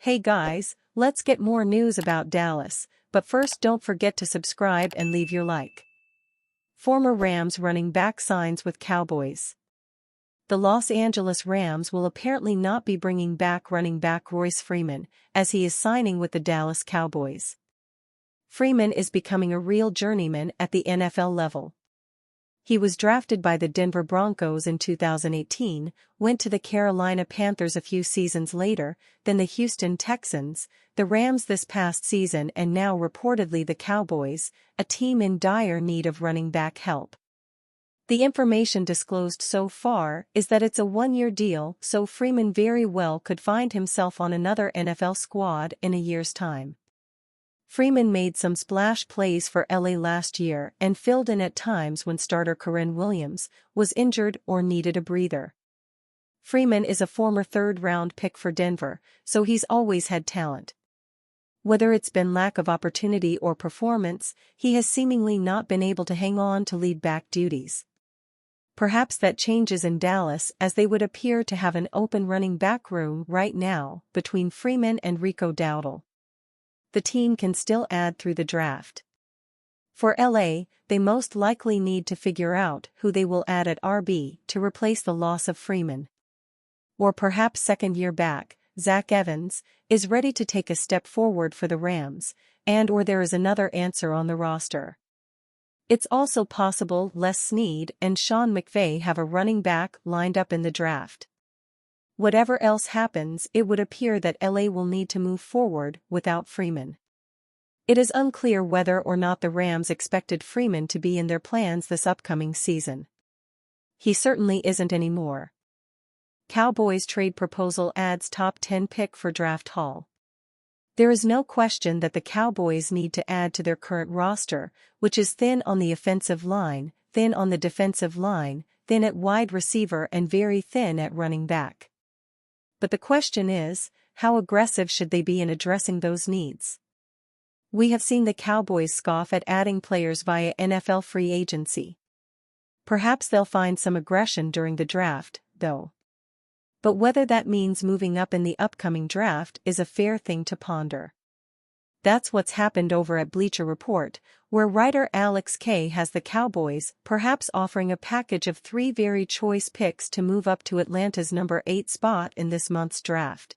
Hey guys, let's get more news about Dallas, but first don't forget to subscribe and leave your like. Former Rams running back signs with Cowboys. The Los Angeles Rams will apparently not be bringing back running back Royce Freeman, as he is signing with the Dallas Cowboys. Freeman is becoming a real journeyman at the NFL level. He was drafted by the Denver Broncos in 2018, went to the Carolina Panthers a few seasons later, then the Houston Texans, the Rams this past season and now reportedly the Cowboys, a team in dire need of running back help. The information disclosed so far is that it's a one-year deal, so Freeman very well could find himself on another NFL squad in a year's time. Freeman made some splash plays for LA last year and filled in at times when starter Kyren Williams was injured or needed a breather. Freeman is a former third-round pick for Denver, so he's always had talent. Whether it's been lack of opportunity or performance, he has seemingly not been able to hang on to lead back duties. Perhaps that changes in Dallas as they would appear to have an open running back room right now between Freeman and Rico Dowdle. The team can still add through the draft. For LA, they most likely need to figure out who they will add at RB to replace the loss of Freeman. Or perhaps second-year back, Zach Evans, is ready to take a step forward for the Rams, or there is another answer on the roster. It's also possible Les Snead and Sean McVay have a running back lined up in the draft. Whatever else happens, it would appear that LA will need to move forward without Freeman. It is unclear whether or not the Rams expected Freeman to be in their plans this upcoming season. He certainly isn't anymore. Cowboys trade proposal adds top 10 pick for draft haul. There is no question that the Cowboys need to add to their current roster, which is thin on the offensive line, thin on the defensive line, thin at wide receiver and very thin at running back. But the question is, how aggressive should they be in addressing those needs? We have seen the Cowboys scoff at adding players via NFL free agency. Perhaps they'll find some aggression during the draft, though. But whether that means moving up in the upcoming draft is a fair thing to ponder. That's what's happened over at Bleacher Report, where writer Alex K has the Cowboys perhaps offering a package of 3 very choice picks to move up to Atlanta's number 8 spot in this month's draft.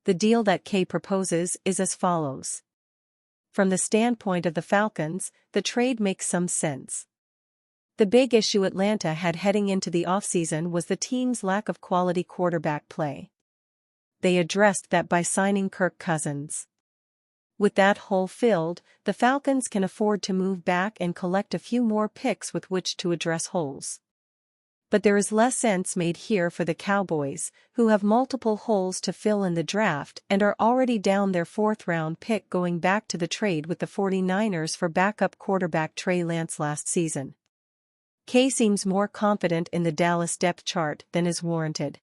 The deal that K proposes is as follows. From the standpoint of the Falcons, the trade makes some sense. The big issue Atlanta had heading into the offseason was the team's lack of quality quarterback play. They addressed that by signing Kirk Cousins. With that hole filled, the Falcons can afford to move back and collect a few more picks with which to address holes. But there is less sense made here for the Cowboys, who have multiple holes to fill in the draft and are already down their 4th-round pick going back to the trade with the 49ers for backup quarterback Trey Lance last season. K seems more confident in the Dallas depth chart than is warranted.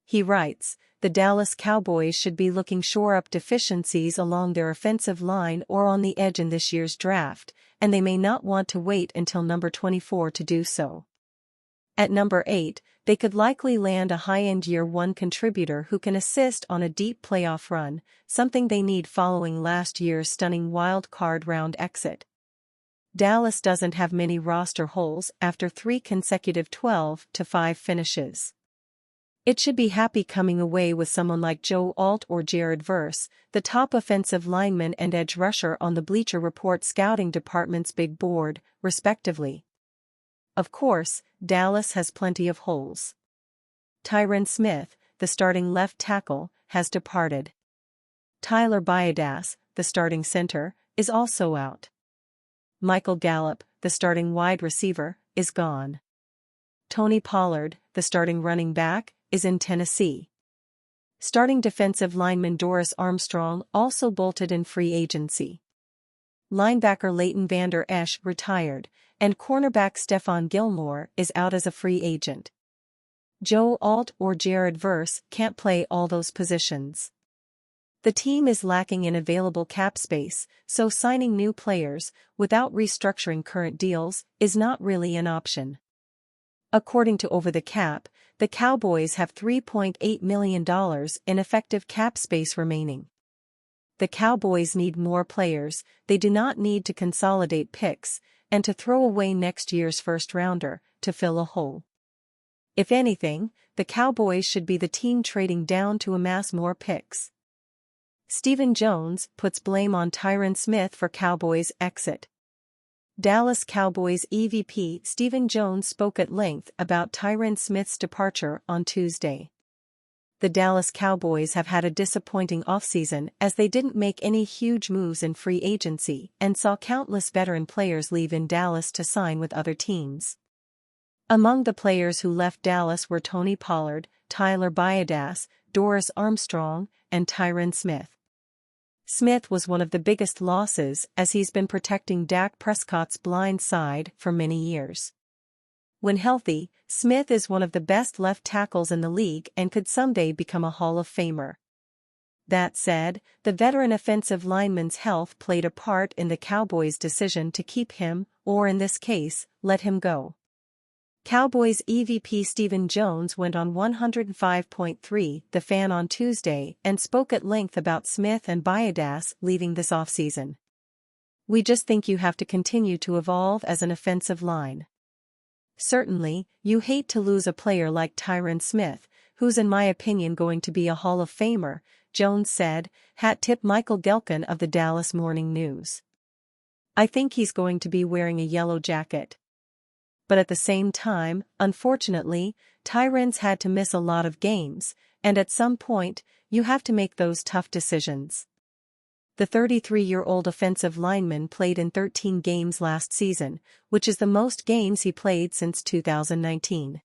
He writes, the Dallas Cowboys should be looking shore up deficiencies along their offensive line or on the edge in this year's draft, and they may not want to wait until number 24 to do so. At number 8, they could likely land a high-end year 1 contributor who can assist on a deep playoff run, something they need following last year's stunning wild card round exit. Dallas doesn't have many roster holes after 3 consecutive 12-5 finishes. It should be happy coming away with someone like Joe Alt or Jared Verse, the top offensive lineman and edge rusher on the Bleacher Report scouting department's big board, respectively. Of course, Dallas has plenty of holes. Tyron Smith, the starting left tackle, has departed. Tyler Biadasz, the starting center, is also out. Michael Gallup, the starting wide receiver, is gone. Tony Pollard, the starting running back, is in Tennessee. Starting defensive lineman Doris Armstrong also bolted in free agency. Linebacker Leighton Vander Esch retired, and cornerback Stephon Gilmore is out as a free agent. Joe Alt or Jared Verse can't play all those positions. The team is lacking in available cap space, so signing new players, without restructuring current deals, is not really an option. According to Over the Cap, the Cowboys have $3.8 million in effective cap space remaining. The Cowboys need more players, they do not need to consolidate picks, and to throw away next year's first-rounder, to fill a hole. If anything, the Cowboys should be the team trading down to amass more picks. Stephen Jones puts blame on Tyron Smith for Cowboys' exit. Dallas Cowboys EVP Stephen Jones spoke at length about Tyron Smith's departure on Tuesday. The Dallas Cowboys have had a disappointing offseason as they didn't make any huge moves in free agency and saw countless veteran players leave in Dallas to sign with other teams. Among the players who left Dallas were Tony Pollard, Tyler Biadasz, Doris Armstrong, and Tyron Smith. Smith was one of the biggest losses as he's been protecting Dak Prescott's blind side for many years. When healthy, Smith is one of the best left tackles in the league and could someday become a Hall of Famer. That said, the veteran offensive lineman's health played a part in the Cowboys' decision to keep him, or in this case, let him go. Cowboys EVP Stephen Jones went on 105.3 The Fan on Tuesday and spoke at length about Smith and Biadasz leaving this offseason. "We just think you have to continue to evolve as an offensive line. Certainly, you hate to lose a player like Tyron Smith, who's in my opinion going to be a Hall of Famer," Jones said, hat tip Michael Gelkin of the Dallas Morning News. "I think he's going to be wearing a yellow jacket. But at the same time, unfortunately, Tyron's had to miss a lot of games, and at some point, you have to make those tough decisions." The 33-year-old offensive lineman played in 13 games last season, which is the most games he played since 2019.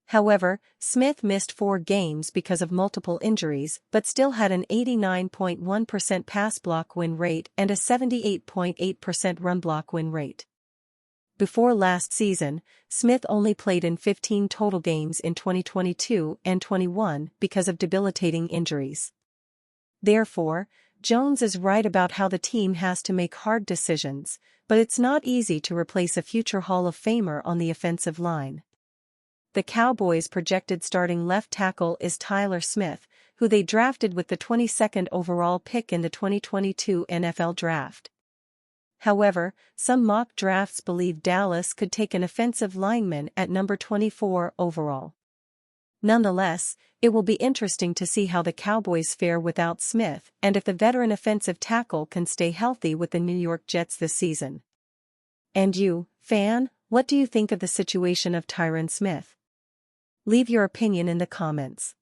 However, Smith missed 4 games because of multiple injuries but still had an 89.1% pass block win rate and a 78.8% run block win rate. Before last season, Smith only played in 15 total games in 2022 and 21 because of debilitating injuries. Therefore, Jones is right about how the team has to make hard decisions, but it's not easy to replace a future Hall of Famer on the offensive line. The Cowboys' projected starting left tackle is Tyler Smith, who they drafted with the 22nd overall pick in the 2022 NFL Draft. However, some mock drafts believe Dallas could take an offensive lineman at number 24 overall. Nonetheless, it will be interesting to see how the Cowboys fare without Smith and if the veteran offensive tackle can stay healthy with the New York Jets this season. And you, fan, what do you think of the situation of Tyron Smith? Leave your opinion in the comments.